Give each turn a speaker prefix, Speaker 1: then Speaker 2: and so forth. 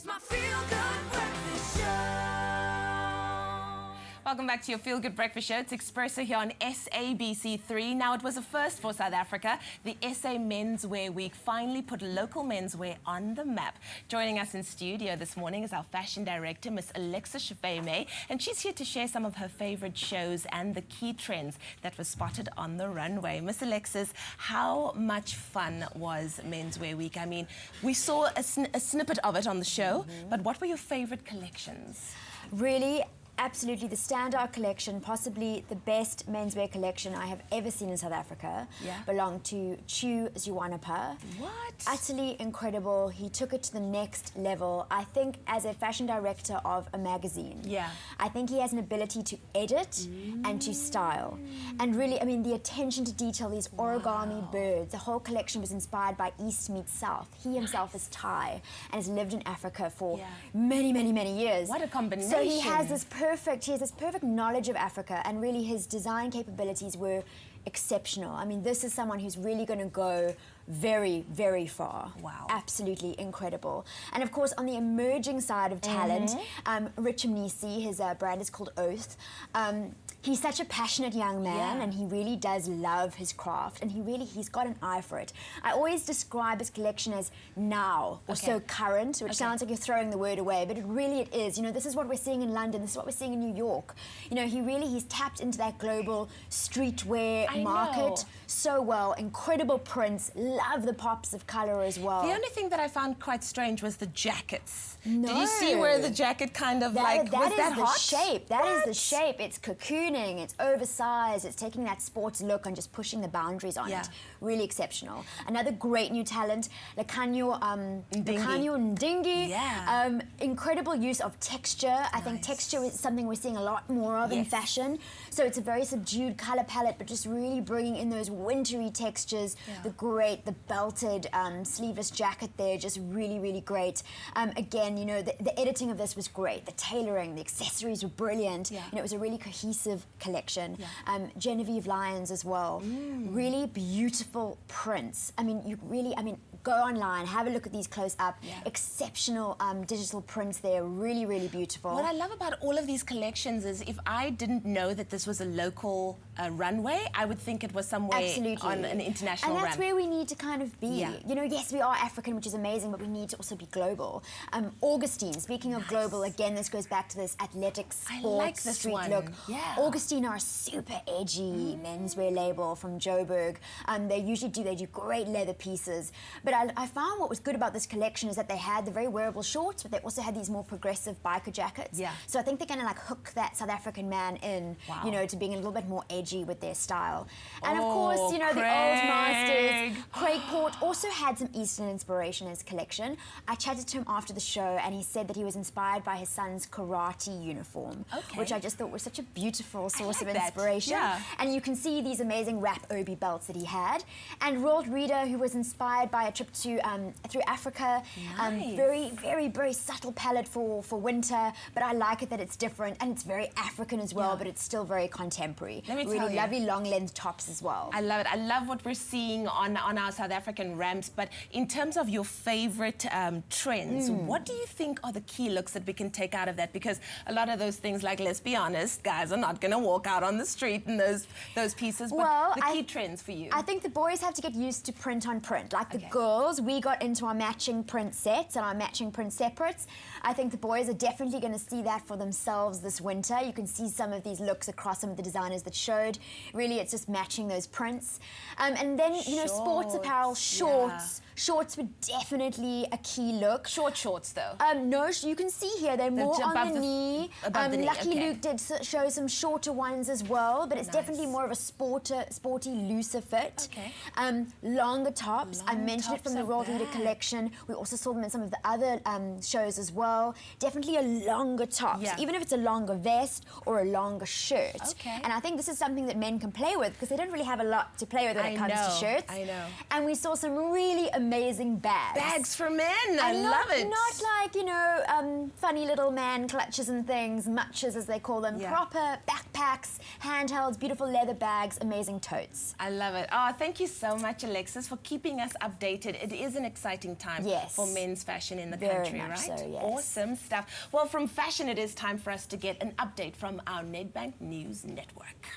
Speaker 1: It's my feel-good breakfast show.
Speaker 2: Welcome back to your Feel Good Breakfast Show. It's Expresso here on SABC3. Now, it was a first for South Africa. The SA Menswear Week finally put local menswear on the map. Joining us in studio this morning is our fashion director, Miss Alexa Shafeme, and she's here to share some of her favorite shows and the key trends that were spotted on the runway. Miss Alexis, how much fun was Menswear Week? I mean, we saw a snippet of it on the show, but what were your favorite collections?
Speaker 3: Really, absolutely the standout collection, possibly the best menswear collection I have ever seen in South Africa, belonged to Chu Zwanapa.
Speaker 2: What?
Speaker 3: Utterly incredible. He took it to the next level. I think as a fashion director of a magazine, I think he has an ability to edit and to style. And really, I mean, the attention to detail, these origami birds, the whole collection was inspired by East meets South. He himself is Thai and has lived in Africa for many, many, many years.
Speaker 2: What a combination.
Speaker 3: So he has this perfect knowledge of Africa, and really his design capabilities were exceptional. I mean, this is someone who's really going to go very, very far.
Speaker 2: Wow.
Speaker 3: Absolutely incredible. And of course, on the emerging side of talent, Rich Mnisi, his brand is called Oath. He's such a passionate young man, and he really does love his craft, and he's got an eye for it. I always describe his collection as now, or so current, which sounds like you're throwing the word away, but it is. You know, this is what we're seeing in London, this is what we're seeing in New York. You know, he's tapped into that global streetwear market so well. Incredible prints, love the pops of color as well.
Speaker 2: The only thing that I found quite strange was the jackets.
Speaker 3: No.
Speaker 2: Did you see where the jacket kind of was that hot?
Speaker 3: Shape. That is the shape. It's cocooning, it's oversized, it's taking that sports look and just pushing the boundaries on it. Really exceptional. Another great new talent, Lekanyo Ndingi. Incredible use of texture. I think texture is something we're seeing a lot more of in fashion. So it's a very subdued color palette, but just really bringing in those wintry textures. The belted sleeveless jacket there, just really, really great. Again, you know, the editing of this was great. The tailoring, the accessories were brilliant. You know, it was a really cohesive collection. Genevieve Lyons as well. Really beautiful prints. I mean, go online, have a look at these close up. Exceptional digital prints there, really, really beautiful.
Speaker 2: What I love about all of these collections is if I didn't know that this was a local runway, I would think it was somewhere on an international
Speaker 3: And that's
Speaker 2: run.
Speaker 3: where we need to kind of be. You know, yes, we are African, which is amazing, but we need to also be global. Augustine, speaking of global, again, this goes back to this athletic sports street look. Augustine are a super edgy menswear label from Joburg. They usually do great leather pieces. But I found what was good about this collection is that they had the very wearable shorts, but they also had these more progressive biker jackets. So I think they're going to like hook that South African man in, you know, to being a little bit more edgy with their style. And of course, you know, the old masters, Craig Port also had some Eastern inspiration in his collection. I chatted to him after the show, and he said that he was inspired by his son's karate uniform, which I just thought was such a beautiful source of inspiration. And you can see these amazing wrap obi belts that he had. And Roald Reader, who was inspired by a trip to through Africa. Very, very, very subtle palette for winter, but I like it that it's different, and it's very African as well, but it's still very contemporary.
Speaker 2: Let me tell you.
Speaker 3: Lovely long length tops as well.
Speaker 2: I love it. I love what we're seeing on our South African ramps, but in terms of your favorite trends, what do you think are the key looks that we can take out of that? Because a lot of those things, like, let's be honest, guys are not going to walk out on the street in those pieces, but the key trends for you.
Speaker 3: I think the boys have to get used to print on print. Like the girls, we got into our matching print sets and our matching print separates. I think the boys are definitely going to see that for themselves this winter. You can see some of these looks across some of the designers that showed. Really, it's just matching those prints. And then, you know, sports apparel, shorts. Shorts were definitely a key look.
Speaker 2: Short shorts, though?
Speaker 3: No, you can see here, they're more on the knee.
Speaker 2: Above the knee,
Speaker 3: Lucky Luke did show some shorter ones as well, but it's definitely more of a sporty, looser fit. Longer tops. I mentioned it from the Roald Reader collection. We also saw them in some of the other shows as well. Definitely a longer top, even if it's a longer vest or a longer shirt. And I think this is something that men can play with, because they don't really have a lot to play with when it comes to shirts.
Speaker 2: I know.
Speaker 3: And we saw some really amazing bags.
Speaker 2: Bags for men. I love it.
Speaker 3: Not like, you know, funny little man clutches and things, mutches as they call them. Proper backpacks, handhelds, beautiful leather bags, amazing totes.
Speaker 2: I love it. Oh, thank you so much, Alexis, for keeping us updated. It is an exciting time for men's fashion in the country,
Speaker 3: Very much
Speaker 2: right?
Speaker 3: so, yes.
Speaker 2: Awesome stuff. Well, from fashion, it is time for us to get an update from our Nedbank News Network.